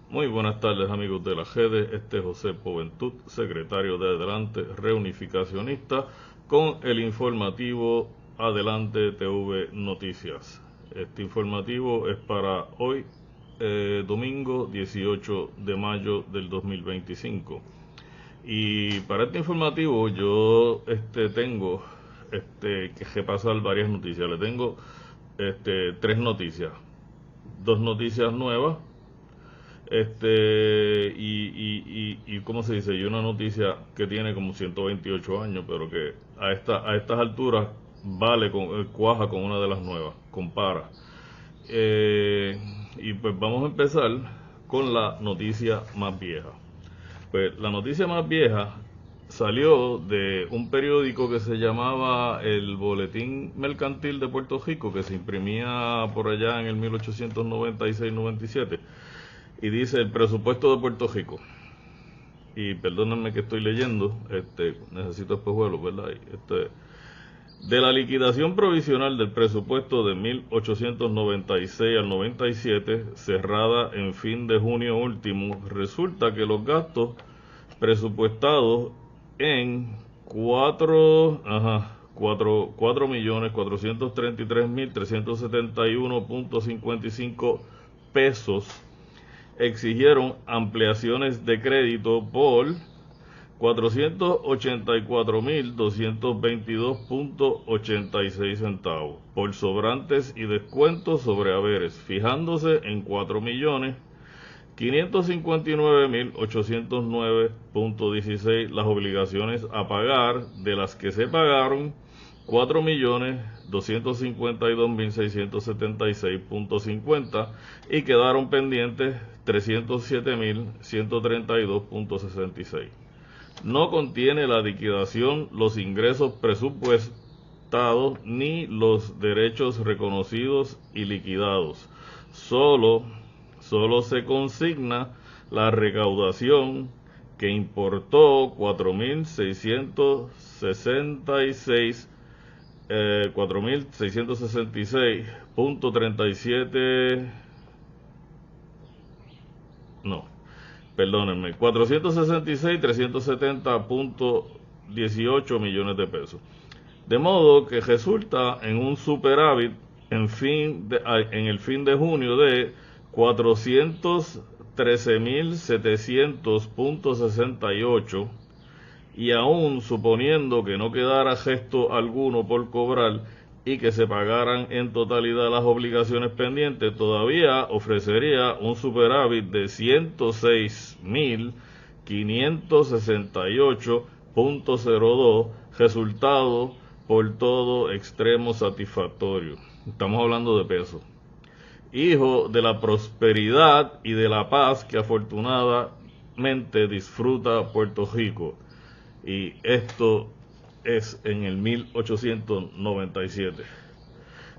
Muy buenas tardes, amigos de la GEDE. Este es José Poventud, secretario de Adelante Reunificacionista, con el informativo Adelante TV Noticias. Este informativo es para hoy, domingo 18 de mayo del 2025. Y para este informativo yo tengo que repasar varias noticias. Le tengo tres noticias, dos noticias nuevas. Y ¿cómo se dice? Y una noticia que tiene como 128 años, pero que a estas alturas cuaja con una de las nuevas, compara. Y pues vamos a empezar con la noticia más vieja. Pues la noticia más vieja salió de un periódico que se llamaba el Boletín Mercantil de Puerto Rico, que se imprimía por allá en el 1896-97. Y dice el presupuesto de Puerto Rico. Y perdónenme que estoy leyendo, necesito espejuelos, ¿verdad? De la liquidación provisional del presupuesto de 1896 al 97, cerrada en fin de junio último, resulta que los gastos presupuestados en 4.433.371.55 pesos exigieron ampliaciones de crédito por 484.222.86 centavos por sobrantes y descuentos sobre haberes, fijándose en 4.559.809.16 las obligaciones a pagar, de las que se pagaron 4.252.676.50 y quedaron pendientes 307.132.66. No contiene la liquidación los ingresos presupuestados ni los derechos reconocidos y liquidados. Solo se consigna la recaudación, que importó 466.370.18 millones de pesos. De modo que resulta en un superávit en el fin de junio de 413.700.68, y aún suponiendo que no quedara gesto alguno por cobrar y que se pagaran en totalidad las obligaciones pendientes, todavía ofrecería un superávit de 106.568.02, resultado por todo extremo satisfactorio. Estamos hablando de pesos. Hijo de la prosperidad y de la paz que afortunadamente disfruta Puerto Rico. Y esto es en el 1897.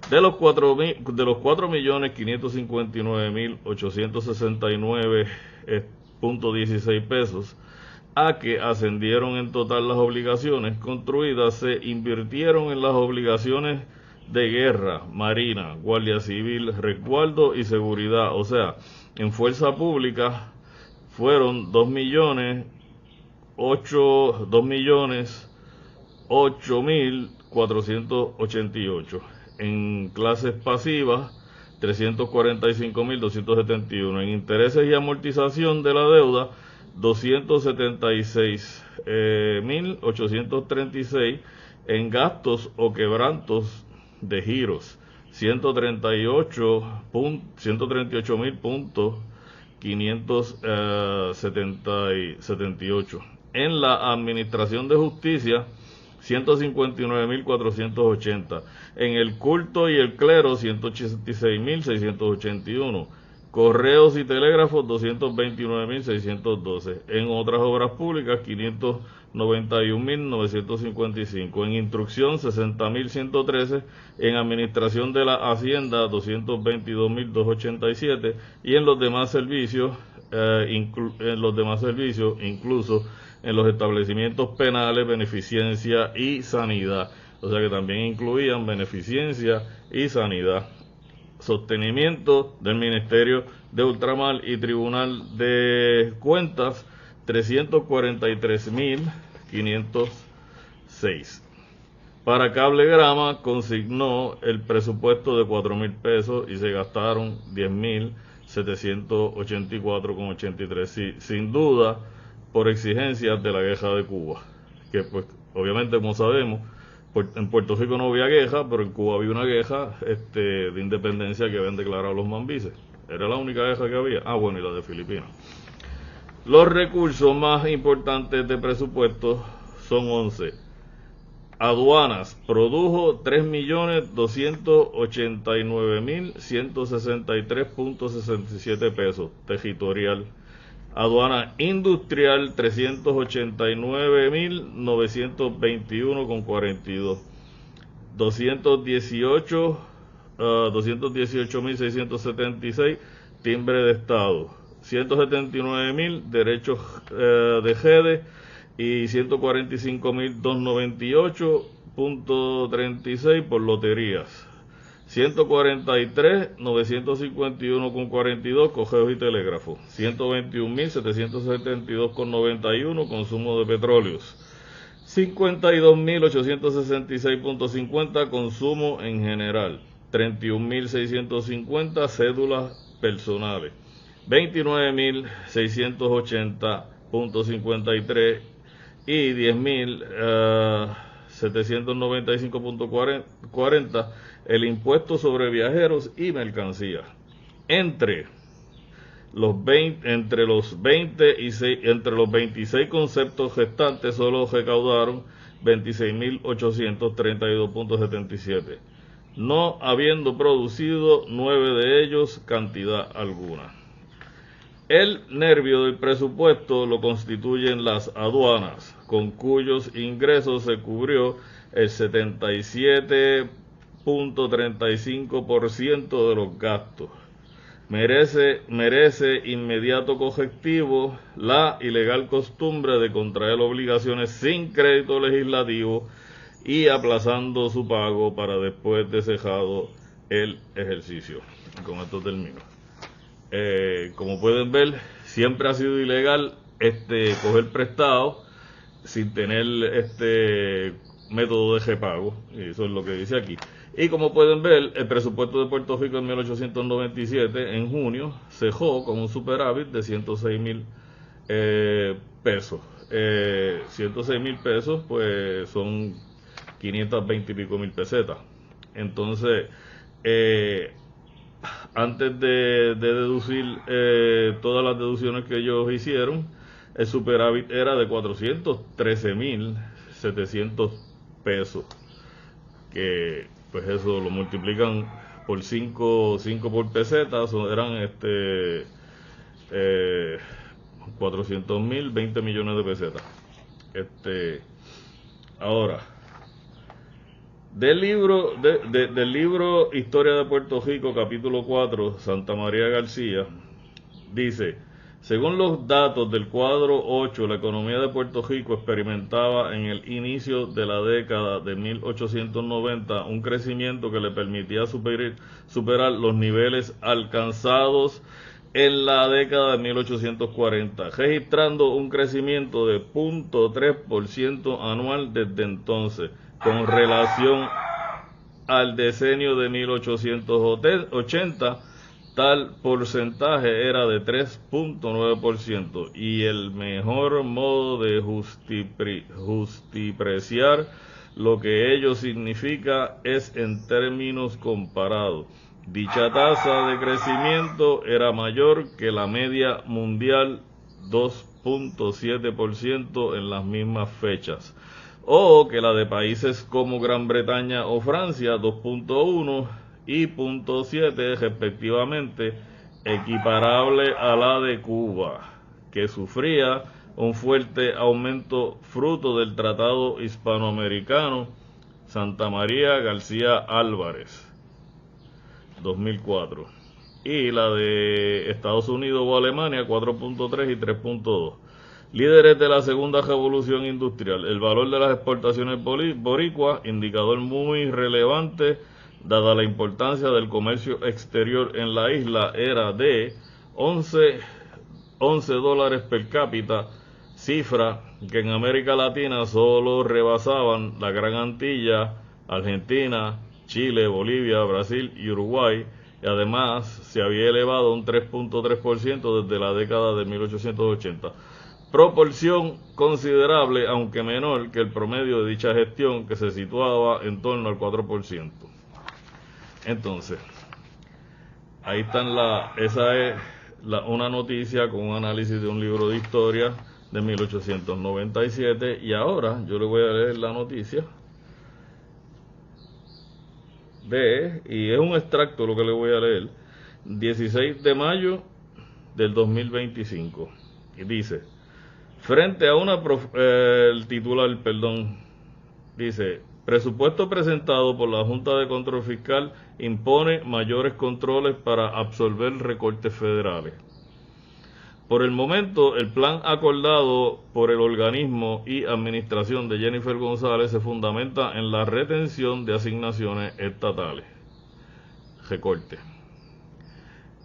De los 4.559.869.16 pesos a que ascendieron en total las obligaciones construidas, se invirtieron en las obligaciones de guerra, marina, guardia civil, resguardo y seguridad. O sea, en fuerza pública fueron 2.008.488. En clases pasivas, 345.271. En intereses y amortización de la deuda, 276.836. En gastos o quebrantos de giros, 138.000 578. En la Administración de Justicia, 159.480. En el culto y el clero, 186.681. Correos y telégrafos, 229.612. En otras obras públicas, 591.955. En instrucción, 60.113. En administración de la hacienda, 222.287. Y en los demás servicios, incluso en los establecimientos penales, beneficencia y sanidad. O sea que también incluían beneficencia y sanidad. Sostenimiento del Ministerio de Ultramar y Tribunal de Cuentas, 343.506. Para Cablegrama consignó el presupuesto de 4.000 pesos y se gastaron 10.784,83. Sin duda, por exigencias de la queja de Cuba, que pues obviamente, como sabemos, en Puerto Rico no había queja, pero en Cuba había una queja de independencia que habían declarado los mambises. Era la única queja que había. Bueno, y la de Filipinas. Los recursos más importantes de presupuesto son 11. Aduanas produjo 3.289.163.67 pesos, territorial. Aduana industrial, 389.921,42. 218.676 timbre de estado. 179.000 derechos de GEDE y 145.298.36 por loterías. 143.951,42 cojeos y telégrafos. 121.772,91 consumo de petróleos. 52.866,50 consumo en general. 31.650 cédulas personales. 29.680,53 y 10.795,40 el impuesto sobre viajeros y mercancías. Entre los 26 conceptos restantes solo recaudaron 26.832,77, no habiendo producido 9 de ellos cantidad alguna. El nervio del presupuesto lo constituyen las aduanas, con cuyos ingresos se cubrió el 77.35% de los gastos. Merece inmediato correctivo la ilegal costumbre de contraer obligaciones sin crédito legislativo y aplazando su pago para después de cejado el ejercicio. Con esto termino. Como pueden ver, siempre ha sido ilegal coger prestado sin tener método de repago, y eso es lo que dice aquí. Y como pueden ver, el presupuesto de Puerto Rico en 1897, en junio, cejó con un superávit de 106.000 pesos. 106.000 pesos, pues son 520 y pico mil pesetas. Entonces, antes de deducir todas las deducciones que ellos hicieron, el superávit era de 413.700 pesos, que pues eso lo multiplican por 5 por peseta, eran 400.000, 20 millones de pesetas. Ahora, del libro Historia de Puerto Rico, capítulo 4, Santa María García, dice: según los datos del cuadro 8, la economía de Puerto Rico experimentaba en el inicio de la década de 1890 un crecimiento que le permitía superar los niveles alcanzados en la década de 1840, registrando un crecimiento de 0.3% anual desde entonces, con relación al decenio de 1880. Tal porcentaje era de 3.9%, y el mejor modo de justipreciar lo que ello significa es en términos comparados. Dicha tasa de crecimiento era mayor que la media mundial, 2.7% en las mismas fechas, o que la de países como Gran Bretaña o Francia, 2.1 y 0.7 respectivamente, equiparable a la de Cuba, que sufría un fuerte aumento fruto del Tratado Hispanoamericano Santa María García Álvarez, 2004, y la de Estados Unidos o Alemania, 4.3 y 3.2. Líderes de la segunda revolución industrial. El valor de las exportaciones boricuas, indicador muy relevante dada la importancia del comercio exterior en la isla, era de 11 dólares per cápita, cifra que en América Latina solo rebasaban la Gran Antilla, Argentina, Chile, Bolivia, Brasil y Uruguay, y además se había elevado un 3.3% desde la década de 1880. Proporción considerable, aunque menor que el promedio de dicha gestión, que se situaba en torno al 4%. Entonces, ahí están esa es una noticia con un análisis de un libro de historia de 1897, y ahora yo le voy a leer la noticia y es un extracto lo que le voy a leer, 16 de mayo del 2025, y dice: frente a el titular, dice: presupuesto presentado por la Junta de Control Fiscal impone mayores controles para absorber recortes federales. Por el momento, el plan acordado por el organismo y administración de Jennifer González se fundamenta en la retención de asignaciones estatales. Recorte.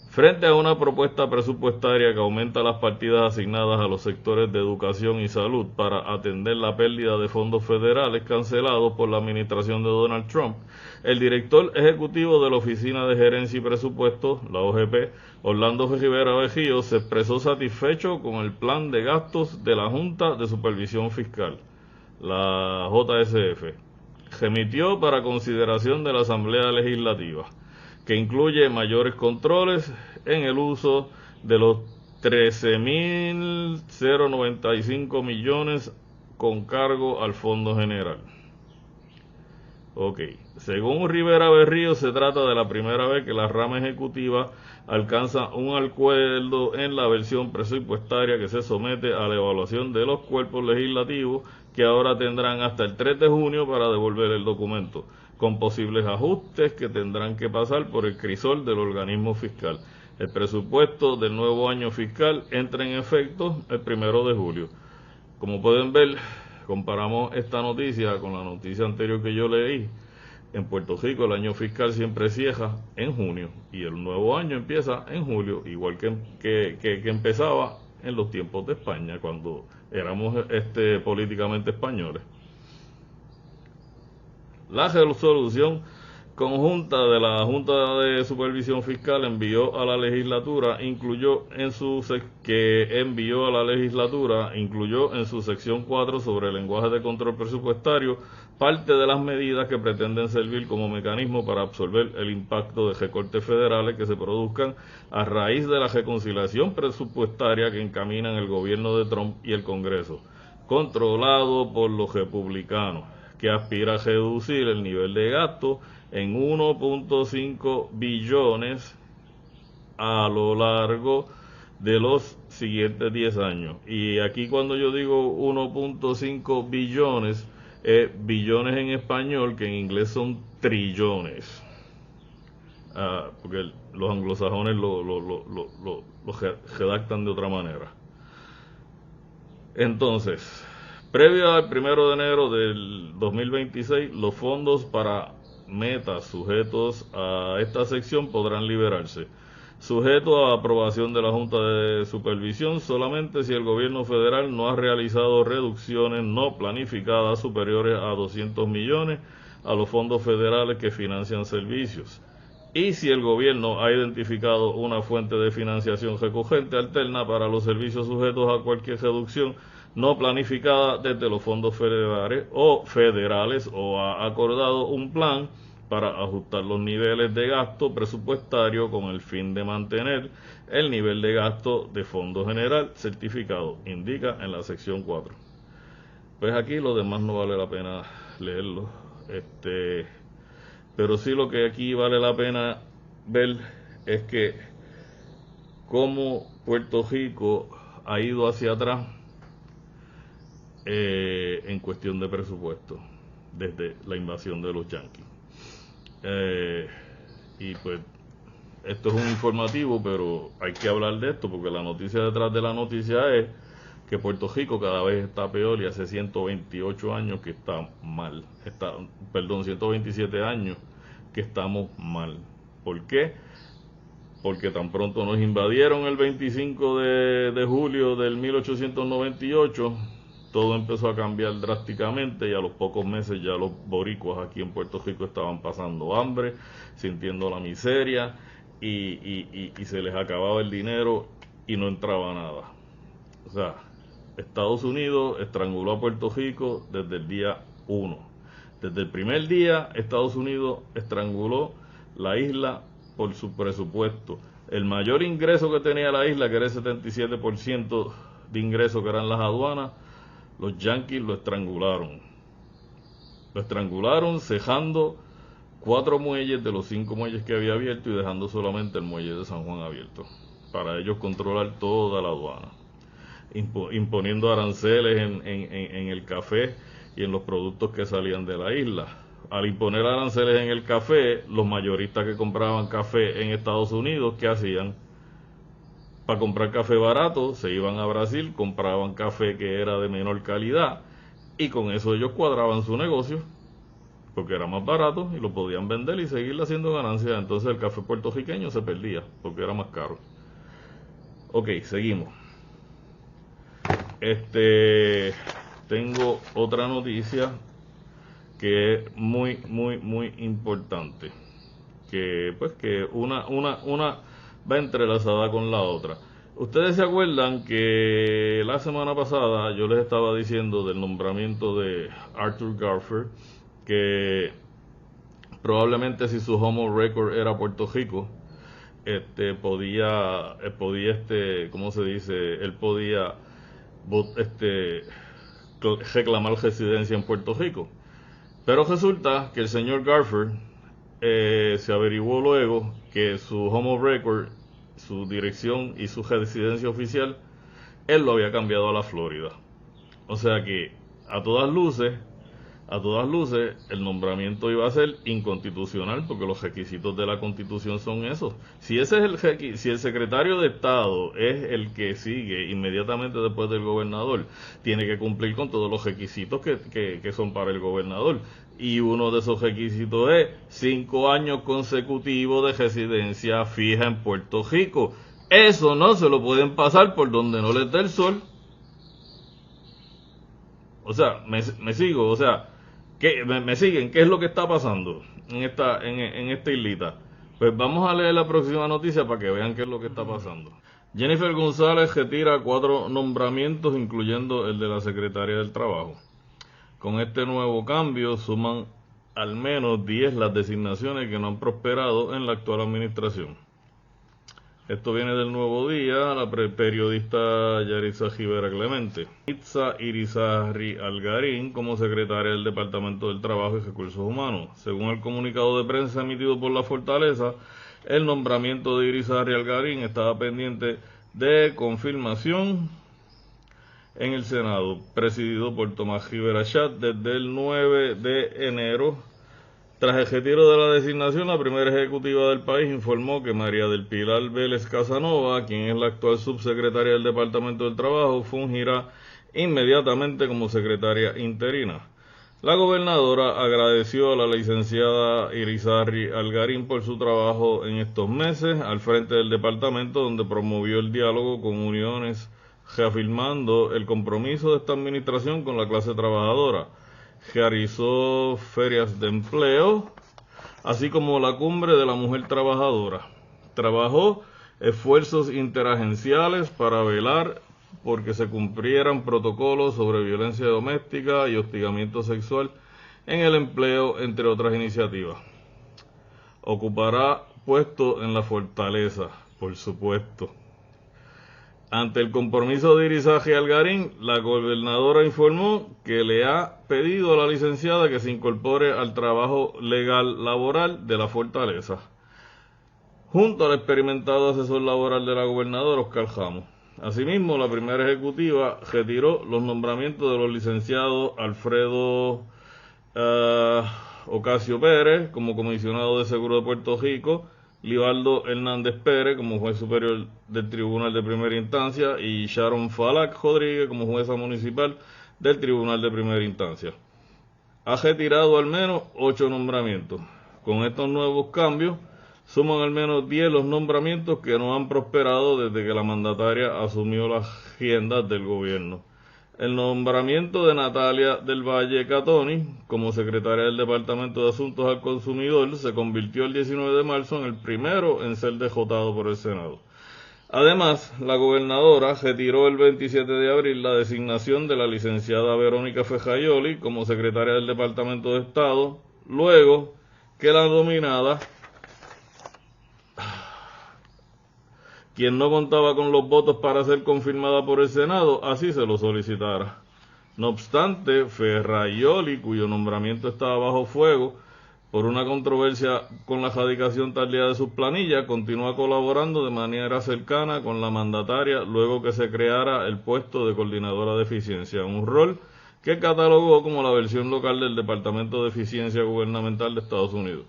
Frente a una propuesta presupuestaria que aumenta las partidas asignadas a los sectores de educación y salud para atender la pérdida de fondos federales cancelados por la administración de Donald Trump, el director ejecutivo de la Oficina de Gerencia y Presupuestos, la OGP, Orlando Rivera Vejío, se expresó satisfecho con el plan de gastos de la Junta de Supervisión Fiscal, la JSF, remitió para consideración de la Asamblea Legislativa, que incluye mayores controles en el uso de los 13.095 millones con cargo al Fondo General. Ok, según Rivera Berrío, se trata de la primera vez que la rama ejecutiva alcanza un acuerdo en la versión presupuestaria que se somete a la evaluación de los cuerpos legislativos, que ahora tendrán hasta el 3 de junio para devolver el documento, con posibles ajustes que tendrán que pasar por el crisol del organismo fiscal. El presupuesto del nuevo año fiscal entra en efecto el 1 de julio. Como pueden ver, comparamos esta noticia con la noticia anterior que yo leí. En Puerto Rico el año fiscal siempre cierra en junio y el nuevo año empieza en julio, igual que empezaba en los tiempos de España, cuando éramos políticamente españoles. La resolución conjunta de la Junta de Supervisión Fiscal incluyó en su sección 4 sobre el lenguaje de control presupuestario parte de las medidas que pretenden servir como mecanismo para absorber el impacto de recortes federales que se produzcan a raíz de la reconciliación presupuestaria que encaminan el gobierno de Trump y el Congreso, controlado por los republicanos, que aspira a reducir el nivel de gasto en 1.5 billones a lo largo de los siguientes 10 años. Y aquí cuando yo digo 1.5 billones, billones en español, que en inglés son trillones. Porque los anglosajones lo redactan de otra manera. Entonces, previo al 1 de enero del 2026, los fondos para metas sujetos a esta sección podrán liberarse, sujeto a aprobación de la Junta de Supervisión solamente si el gobierno federal no ha realizado reducciones no planificadas superiores a 200 millones a los fondos federales que financian servicios, y si el gobierno ha identificado una fuente de financiación recurrente alterna para los servicios sujetos a cualquier reducción no planificada desde los fondos federales o ha acordado un plan para ajustar los niveles de gasto presupuestario con el fin de mantener el nivel de gasto de Fondo General certificado, indica en la sección 4. Pues aquí lo demás no vale la pena leerlo, pero sí lo que aquí vale la pena ver es que cómo Puerto Rico ha ido hacia atrás en cuestión de presupuesto desde la invasión de los yanquis. Y pues esto es un informativo, pero hay que hablar de esto porque la noticia detrás de la noticia es que Puerto Rico cada vez está peor y hace 128 años que está mal. 127 años que estamos mal. ¿Por qué? Porque tan pronto nos invadieron el 25 de julio del 1898, todo empezó a cambiar drásticamente y a los pocos meses ya los boricuas aquí en Puerto Rico estaban pasando hambre, sintiendo la miseria y se les acababa el dinero y no entraba nada. O sea, Estados Unidos estranguló a Puerto Rico desde el día 1. Desde el primer día, Estados Unidos estranguló la isla por su presupuesto. El mayor ingreso que tenía la isla, que era el 77% de ingreso que eran las aduanas, los yanquis lo estrangularon. Lo estrangularon cejando 4 muelles de los 5 muelles que había abierto y dejando solamente el muelle de San Juan abierto, para ellos controlar toda la aduana, imponiendo aranceles en el café y en los productos que salían de la isla. Al imponer aranceles en el café, los mayoristas que compraban café en Estados Unidos, ¿qué hacían? Para comprar café barato, se iban a Brasil, compraban café que era de menor calidad, y con eso ellos cuadraban su negocio, porque era más barato, y lo podían vender y seguirle haciendo ganancias. Entonces el café puertorriqueño se perdía, porque era más caro. Ok, seguimos. Tengo otra noticia que es muy importante, que pues que una va entrelazada con la otra. Ustedes se acuerdan que la semana pasada yo les estaba diciendo del nombramiento de Arthur Garfer, que probablemente si su home record era Puerto Rico, podía ¿cómo se dice? Él podía reclamar residencia en Puerto Rico. Pero resulta que el señor Garfer se averiguó luego que su home record, su dirección y su residencia oficial, él lo había cambiado a la Florida. O sea que a todas luces, el nombramiento iba a ser inconstitucional, porque los requisitos de la Constitución son esos. Si ese es si el secretario de Estado es el que sigue inmediatamente después del gobernador, tiene que cumplir con todos los requisitos que son para el gobernador. Y uno de esos requisitos es 5 años consecutivos de residencia fija en Puerto Rico. Eso no se lo pueden pasar por donde no les dé el sol. O sea, me sigo, o sea, me siguen, ¿qué es lo que está pasando en esta islita? Pues vamos a leer la próxima noticia para que vean qué es lo que está pasando. Jennifer González retira 4 nombramientos, incluyendo el de la Secretaria del Trabajo. Con este nuevo cambio suman al menos 10 las designaciones que no han prosperado en la actual administración. Esto viene del Nuevo Día, la periodista Yaritza Rivera Clemente. Itza Irizarry Algarín como secretaria del Departamento del Trabajo y Recursos Humanos. Según el comunicado de prensa emitido por la Fortaleza, el nombramiento de Irizarry Algarín estaba pendiente de confirmación en el Senado, presidido por Tomás Rivera Chat desde el 9 de enero. Tras el retiro de la designación, la primera ejecutiva del país informó que María del Pilar Vélez Casanova, quien es la actual subsecretaria del Departamento del Trabajo, fungirá inmediatamente como secretaria interina. La gobernadora agradeció a la licenciada Irizarry Algarín por su trabajo en estos meses al frente del departamento, donde promovió el diálogo con uniones, reafirmando el compromiso de esta administración con la clase trabajadora. Realizó ferias de empleo, así como la cumbre de la mujer trabajadora. Trabajó esfuerzos interagenciales para velar porque se cumplieran protocolos sobre violencia doméstica y hostigamiento sexual en el empleo, entre otras iniciativas. ocupará puesto en la fortaleza, por supuesto. Ante el compromiso de Irizaje Algarín, la gobernadora informó que le ha pedido a la licenciada que se incorpore al trabajo legal laboral de la fortaleza, junto al experimentado asesor laboral de la gobernadora, Oscar Ramos. Asimismo, la primera ejecutiva retiró los nombramientos de los licenciados Alfredo Ocasio Pérez como comisionado de Seguro de Puerto Rico, Libaldo Hernández Pérez como juez superior del Tribunal de Primera Instancia y Sharon Falak Rodríguez como jueza municipal del Tribunal de Primera Instancia. Ha retirado al menos 8 nombramientos. Con estos nuevos cambios, suman al menos 10 los nombramientos que no han prosperado desde que la mandataria asumió las riendas del gobierno. El nombramiento de Natalia del Valle Catoni como secretaria del Departamento de Asuntos al Consumidor se convirtió el 19 de marzo en el primero en ser dejotado por el Senado. Además, la gobernadora retiró el 27 de abril la designación de la licenciada Verónica Fejaioli como secretaria del Departamento de Estado, luego que la nominada, quien no contaba con los votos para ser confirmada por el Senado, así se lo solicitara. No obstante, Fejaioli, cuyo nombramiento estaba bajo fuego por una controversia con la radicación tardía de sus planillas, continúa colaborando de manera cercana con la mandataria luego que se creara el puesto de coordinadora de eficiencia, un rol que catalogó como la versión local del Departamento de Eficiencia Gubernamental de Estados Unidos.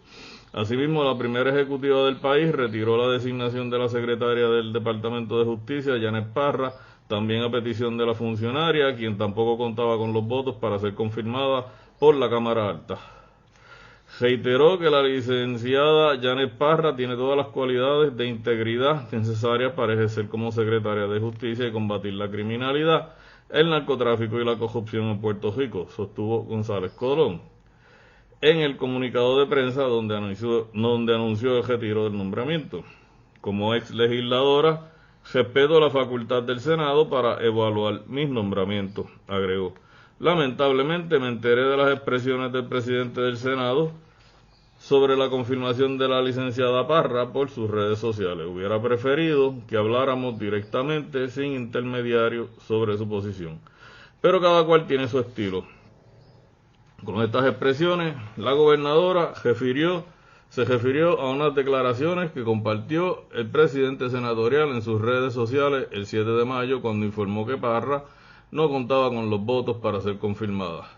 Asimismo, la primera ejecutiva del país retiró la designación de la secretaria del Departamento de Justicia, Janet Parra, también a petición de la funcionaria, quien tampoco contaba con los votos para ser confirmada por la Cámara Alta. Reiteró que la licenciada Janet Parra tiene todas las cualidades de integridad necesarias para ejercer como secretaria de Justicia y combatir la criminalidad, el narcotráfico y la corrupción en Puerto Rico, sostuvo González Colón en el comunicado de prensa donde anunció el retiro del nombramiento. Como ex legisladora, respeto la facultad del Senado para evaluar mis nombramientos, agregó. Lamentablemente me enteré de las expresiones del presidente del Senado sobre la confirmación de la licenciada Parra por sus redes sociales. Hubiera preferido que habláramos directamente sin intermediario sobre su posición. Pero cada cual tiene su estilo. Con estas expresiones, la gobernadora se refirió a unas declaraciones que compartió el presidente senatorial en sus redes sociales el 7 de mayo cuando informó que Parra no contaba con los votos para ser confirmada.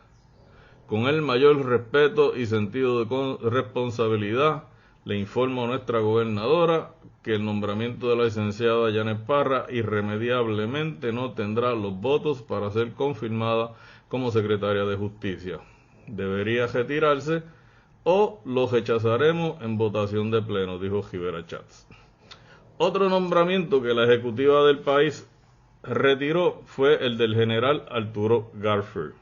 Con el mayor respeto y sentido de responsabilidad, le informo a nuestra gobernadora que el nombramiento de la licenciada Janet Parra irremediablemente no tendrá los votos para ser confirmada como secretaria de Justicia. Debería retirarse o lo rechazaremos en votación de pleno, dijo Rivera Chats. Otro nombramiento que la ejecutiva del país retiró fue el del general Arturo Garfield,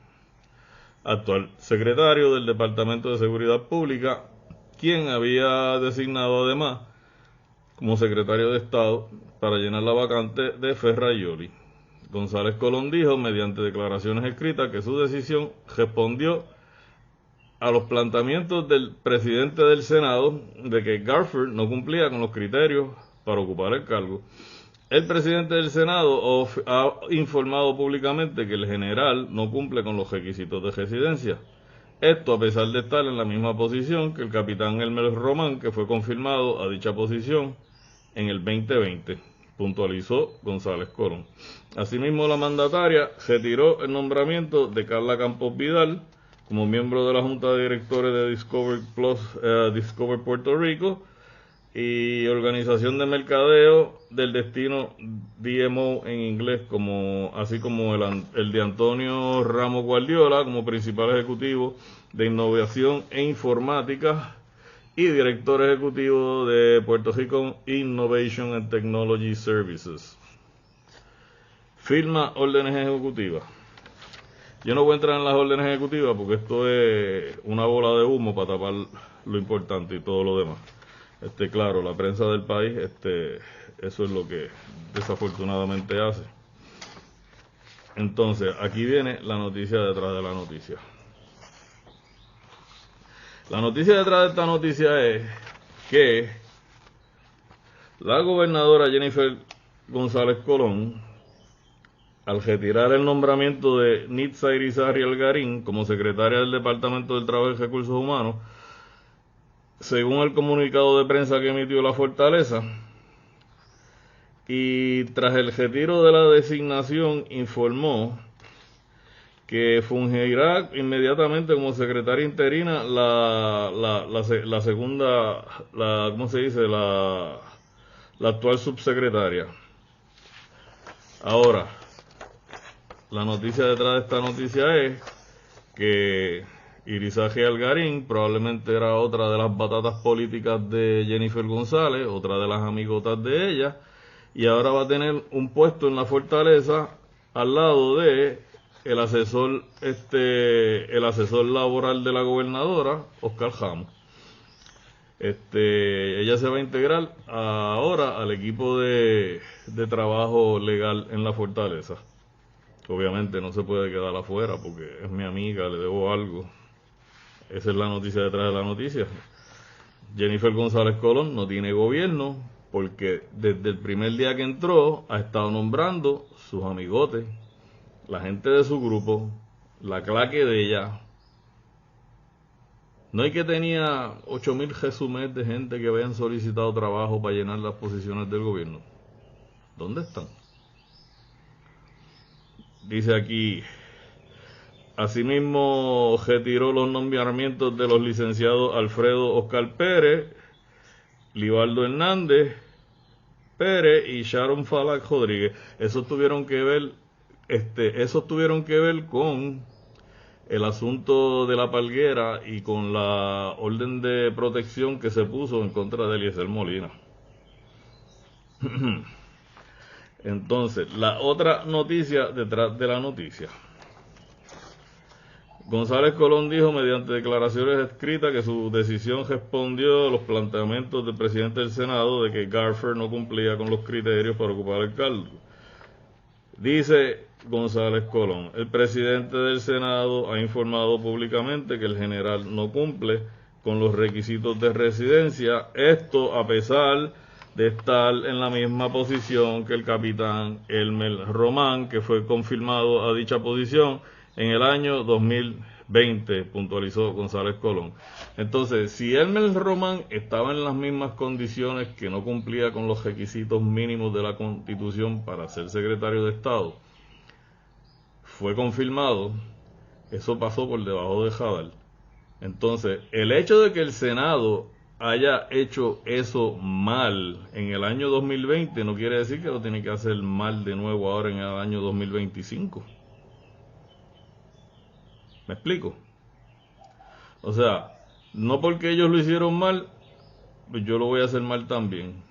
actual secretario del Departamento de Seguridad Pública, quien había designado además como secretario de Estado para llenar la vacante de Fejaioli. González Colón dijo mediante declaraciones escritas que su decisión respondió a los planteamientos del presidente del Senado de que Garfield no cumplía con los criterios para ocupar el cargo. El presidente del Senado ha informado públicamente que el general no cumple con los requisitos de residencia. Esto a pesar de estar en la misma posición que el capitán Elmer Román, que fue confirmado a dicha posición en el 2020, puntualizó González Colón. Asimismo, la mandataria retiró el nombramiento de Carla Campos Vidal como miembro de la Junta de Directores de Discover Puerto Rico y Organización de Mercadeo del Destino DMO en inglés, así como el de Antonio Ramos Guardiola como principal ejecutivo de Innovación e Informática y director ejecutivo de Puerto Rico Innovation and Technology Services. Firma órdenes ejecutivas. Yo no voy a entrar en las órdenes ejecutivas porque esto es una bola de humo para tapar lo importante y todo lo demás. Claro, la prensa del país, eso es lo que desafortunadamente hace. Entonces, aquí viene la noticia detrás de la noticia. La noticia detrás de esta noticia es que la gobernadora Jennifer González Colón, al retirar el nombramiento de Nitza Irizarry Algarín como secretaria del Departamento del Trabajo y Recursos Humanos, según el comunicado de prensa que emitió la Fortaleza, y tras el retiro de la designación informó que fungirá inmediatamente como secretaria interina la segunda, ¿cómo se dice? La actual subsecretaria. Ahora, la noticia detrás de esta noticia es que Irizarry Algarín probablemente era otra de las batatas políticas de Jennifer González, otra de las amigotas de ella, y ahora va a tener un puesto en la Fortaleza al lado de el asesor laboral de la gobernadora, Oscar Ramos. Ella se va a integrar ahora al equipo de trabajo legal en la Fortaleza. Obviamente no se puede quedar afuera porque es mi amiga, le debo algo. Esa es la noticia detrás de la noticia. Jennifer González Colón no tiene gobierno porque desde el primer día que entró ha estado nombrando sus amigotes, la gente de su grupo, la claque de ella. No hay que tenía 8.000 resúmenes de gente que habían solicitado trabajo para llenar las posiciones del gobierno. ¿Dónde están? Dice aquí, asimismo retiró los nombramientos de los licenciados Alfredo Oscar Pérez, Libaldo Hernández Pérez y Sharon Falak Rodríguez. Esos tuvieron que ver con el asunto de la palguera y con la orden de protección que se puso en contra de Eliezer Molina. Entonces, la otra noticia detrás de la noticia. González Colón dijo mediante declaraciones escritas que su decisión respondió a los planteamientos del presidente del Senado de que Garfer no cumplía con los criterios para ocupar el cargo. Dice González Colón, el presidente del Senado ha informado públicamente que el general no cumple con los requisitos de residencia, esto a pesar de estar en la misma posición que el capitán Elmer Román, que fue confirmado a dicha posición en el año 2020, puntualizó González Colón. Entonces, si Elmer Román estaba en las mismas condiciones, que no cumplía con los requisitos mínimos de la Constitución para ser secretario de Estado, fue confirmado, eso pasó por debajo de radar. Entonces, el hecho de que el Senado haya hecho eso mal en el año 2020 no quiere decir que lo tiene que hacer mal de nuevo ahora en el año 2025. ¿Me explico? O sea, no porque ellos lo hicieron mal, pues yo lo voy a hacer mal también.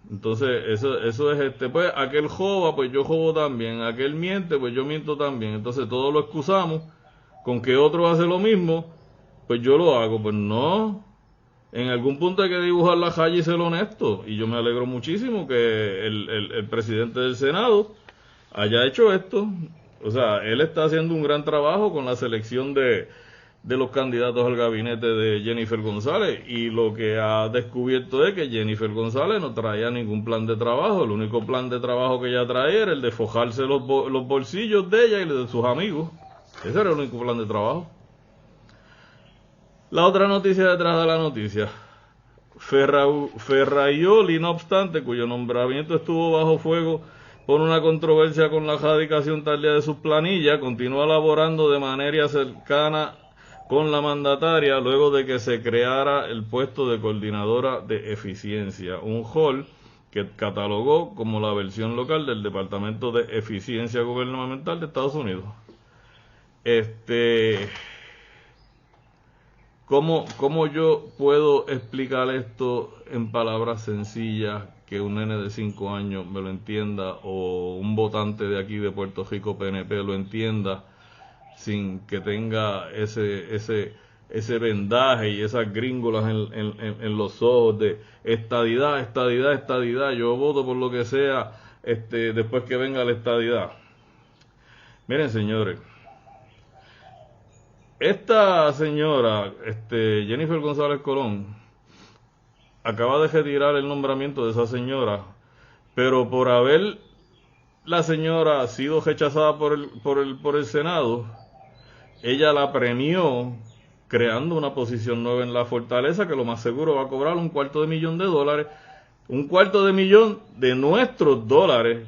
Entonces, eso es pues aquel joba, pues yo jobo también, aquel miente, pues yo miento también. Entonces, todos lo excusamos con que otro hace lo mismo, pues yo lo hago. Pues no, en algún punto hay que dibujar la raya y ser honesto. Y yo me alegro muchísimo que el presidente del Senado haya hecho esto. O sea, él está haciendo un gran trabajo con la selección de los candidatos al gabinete de Jennifer González, y lo que ha descubierto es que Jennifer González no traía ningún plan de trabajo. El único plan de trabajo que ella traía era el de fojarse los bolsillos de ella y de sus amigos. Ese era el único plan de trabajo. La otra noticia detrás de la noticia: Ferraioli, no obstante, cuyo nombramiento estuvo bajo fuego por una controversia con la radicación tardía de sus planillas, continúa laborando de manera cercana con la mandataria luego de que se creara el puesto de coordinadora de eficiencia, un rol que catalogó como la versión local del Departamento de Eficiencia Gubernamental de Estados Unidos. ¿Cómo yo puedo explicar esto en palabras sencillas que un nene de 5 años me lo entienda, o un votante de aquí de Puerto Rico PNP lo entienda, sin que tenga ese vendaje y esas gringolas en los ojos de estadidad, estadidad, estadidad? Yo voto por lo que sea después que venga la estadidad. Miren, señores, esta señora, Jennifer González Colón, acaba de retirar el nombramiento de esa señora, pero por haber la señora sido rechazada por el Senado, ella la premió creando una posición nueva en la fortaleza que lo más seguro va a cobrar $250,000, $250,000 de nuestros dólares,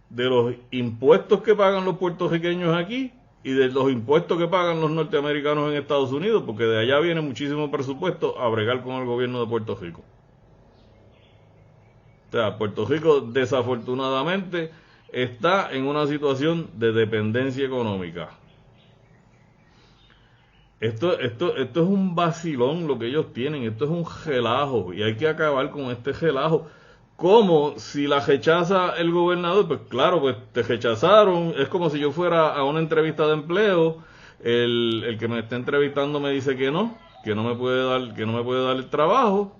de los impuestos que pagan los puertorriqueños aquí y de los impuestos que pagan los norteamericanos en Estados Unidos, porque de allá viene muchísimo presupuesto a bregar con el gobierno de Puerto Rico. O sea, Puerto Rico desafortunadamente está en una situación de dependencia económica. Esto es un vacilón lo que ellos tienen, esto es un relajo y hay que acabar con este relajo. Como si la rechaza el gobernador, pues claro, pues te rechazaron, es como si yo fuera a una entrevista de empleo, el que me está entrevistando me dice que no me puede dar el trabajo,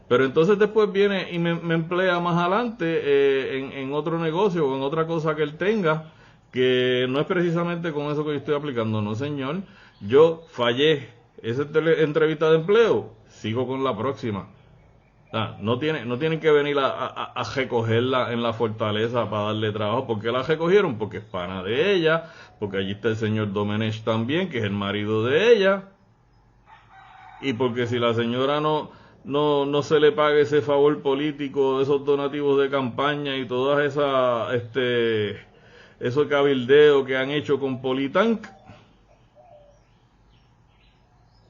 pero entonces después viene y me emplea más adelante en otro negocio o en otra cosa que él tenga, que no es precisamente con eso que yo estoy aplicando, no señor, yo fallé esa entrevista de empleo, sigo con la próxima. No tienen que venir a recogerla en la fortaleza para darle trabajo. ¿Por qué la recogieron? Porque es pana de ella, porque allí está el señor Domenech también, que es el marido de ella, y porque si la señora no se le paga ese favor político, esos donativos de campaña y todas esas esos cabildeos que han hecho con Politank,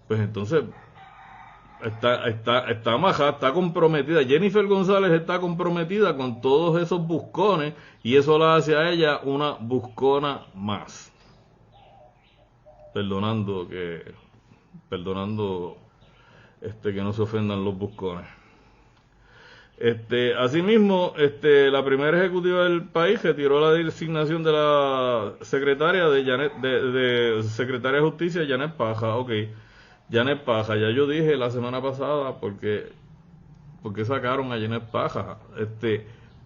pues entonces está majada, está comprometida. Jennifer González está comprometida con todos esos buscones y eso la hace a ella una buscona más. Perdonando que no se ofendan los buscones. Asimismo, la primera ejecutiva del país retiró la designación de la secretaria de secretaria de Justicia, Janet Paja. Janet Paja, ya yo dije la semana pasada porque sacaron a Janet Paja.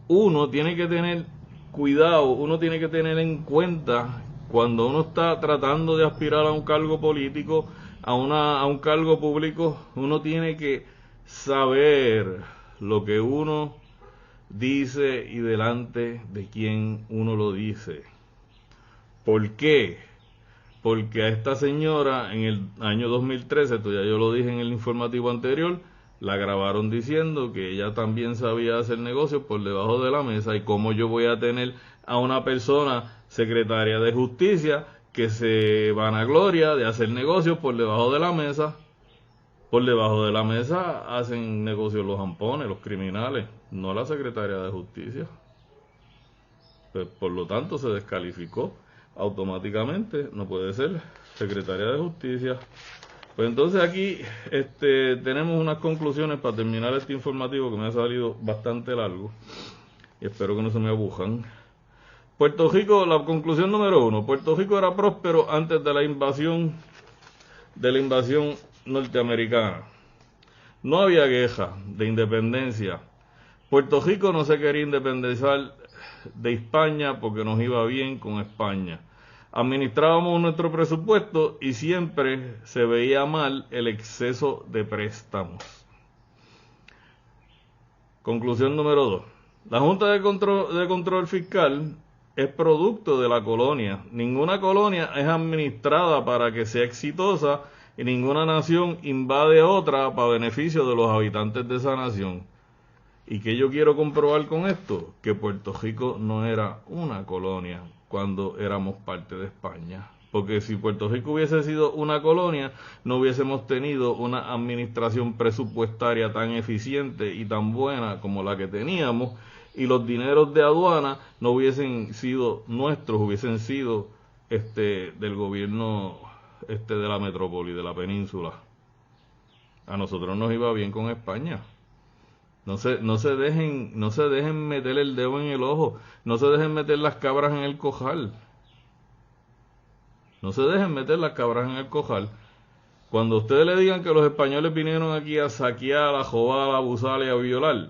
Uno tiene que tener cuidado, uno tiene que tener en cuenta cuando uno está tratando de aspirar a un cargo político, a un cargo público, uno tiene que saber lo que uno dice y delante de quién uno lo dice. ¿Por qué? Porque a esta señora en el año 2013, esto ya yo lo dije en el informativo anterior, la grabaron diciendo que ella también sabía hacer negocios por debajo de la mesa, y cómo yo voy a tener a una persona secretaria de justicia que se vanagloria de hacer negocios por debajo de la mesa. Por debajo de la mesa hacen negocios los jampones, los criminales, no la secretaria de justicia. Pues, por lo tanto se descalificó automáticamente, no puede ser secretaria de justicia. Pues entonces aquí tenemos unas conclusiones para terminar este informativo que me ha salido bastante largo y espero que no se me abujan. Puerto Rico, la conclusión número 1, Puerto Rico era próspero antes de la invasión norteamericana. No había queja de independencia. Puerto Rico no se quería independizar de España porque nos iba bien con España. Administrábamos nuestro presupuesto y siempre se veía mal el exceso de préstamos. Conclusión número 2. La Junta de Control Fiscal es producto de la colonia. Ninguna colonia es administrada para que sea exitosa y ninguna nación invade otra para beneficio de los habitantes de esa nación. ¿Y qué yo quiero comprobar con esto? Que Puerto Rico no era una colonia cuando éramos parte de España. Porque si Puerto Rico hubiese sido una colonia, no hubiésemos tenido una administración presupuestaria tan eficiente y tan buena como la que teníamos, y los dineros de aduana no hubiesen sido nuestros, hubiesen sido del gobierno de la metrópoli, de la península. A nosotros nos iba bien con España. No se dejen meter el dedo en el ojo, no se dejen meter las cabras en el cojal. No se dejen meter las cabras en el cojal. Cuando ustedes le digan que los españoles vinieron aquí a saquear, a robar, a abusar y a violar,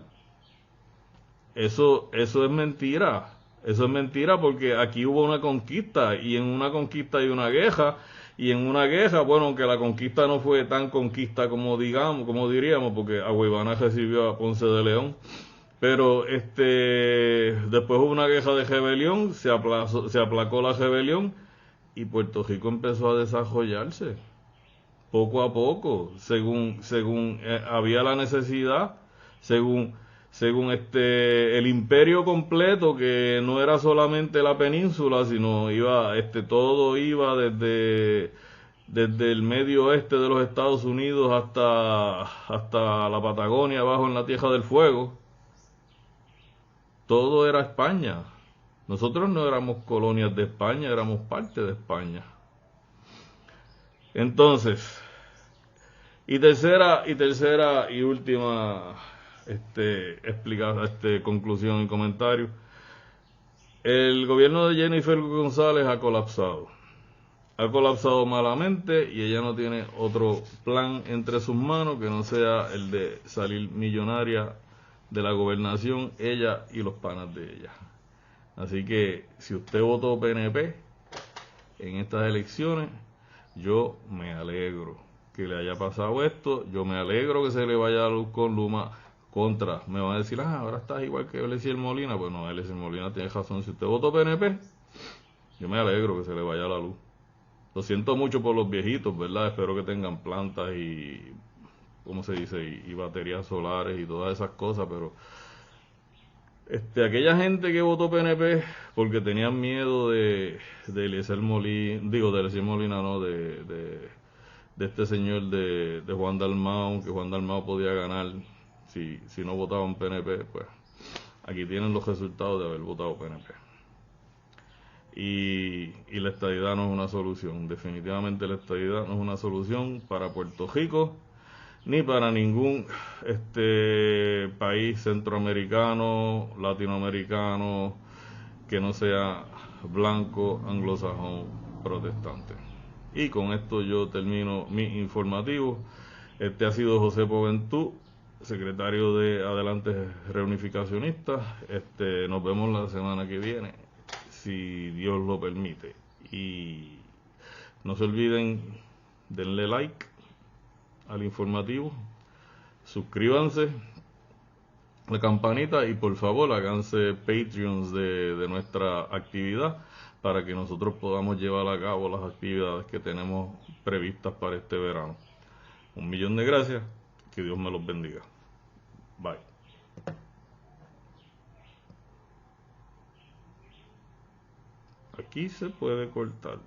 eso es mentira. Eso es mentira porque aquí hubo una conquista, y en una conquista hay una guerra, y en una guerra, bueno, aunque la conquista no fue tan conquista como diríamos, porque Agüeybaná recibió a Ponce de León, pero después hubo una guerra de rebelión, se aplacó la rebelión y Puerto Rico empezó a desarrollarse poco a poco, según había la necesidad, según el imperio completo, que no era solamente la península, sino todo iba desde el medio oeste de los Estados Unidos hasta la Patagonia, abajo en la Tierra del Fuego. Todo era España. Nosotros no éramos colonias de España, éramos parte de España. Entonces, tercera y última conclusión y comentario. El gobierno de Jennifer González ha colapsado. Ha colapsado malamente y ella no tiene otro plan entre sus manos que no sea el de salir millonaria de la gobernación, ella y los panas de ella. Así que si usted votó PNP en estas elecciones, yo me alegro que le haya pasado esto, yo me alegro que se le vaya la luz con Luma. Me van a decir, ahora estás igual que Eliezer Molina. Pues no, Eliezer Molina tiene razón. Si usted votó PNP, yo me alegro que se le vaya la luz. Lo siento mucho por los viejitos, ¿verdad? Espero que tengan plantas y, ¿cómo se dice? Y baterías solares y todas esas cosas, pero aquella gente que votó PNP porque tenían miedo de Eliezer Molina, de Eliezer Molina, no, de este señor de Juan Dalmau, que Juan Dalmau podía ganar si no votaban PNP, pues aquí tienen los resultados de haber votado PNP. Y la estadidad no es una solución, definitivamente la estadidad no es una solución para Puerto Rico, ni para ningún país centroamericano, latinoamericano, que no sea blanco, anglosajón, protestante. Y con esto yo termino mi informativo. Este ha sido José Poventú, secretario de Adelante Reunificacionista. Nos vemos la semana que viene, si Dios lo permite. Y no se olviden, denle like al informativo, suscríbanse, la campanita y por favor háganse Patreons de nuestra actividad para que nosotros podamos llevar a cabo las actividades que tenemos previstas para este verano. 1.000.000 de gracias, que Dios me los bendiga. Bye. Aquí se puede cortar.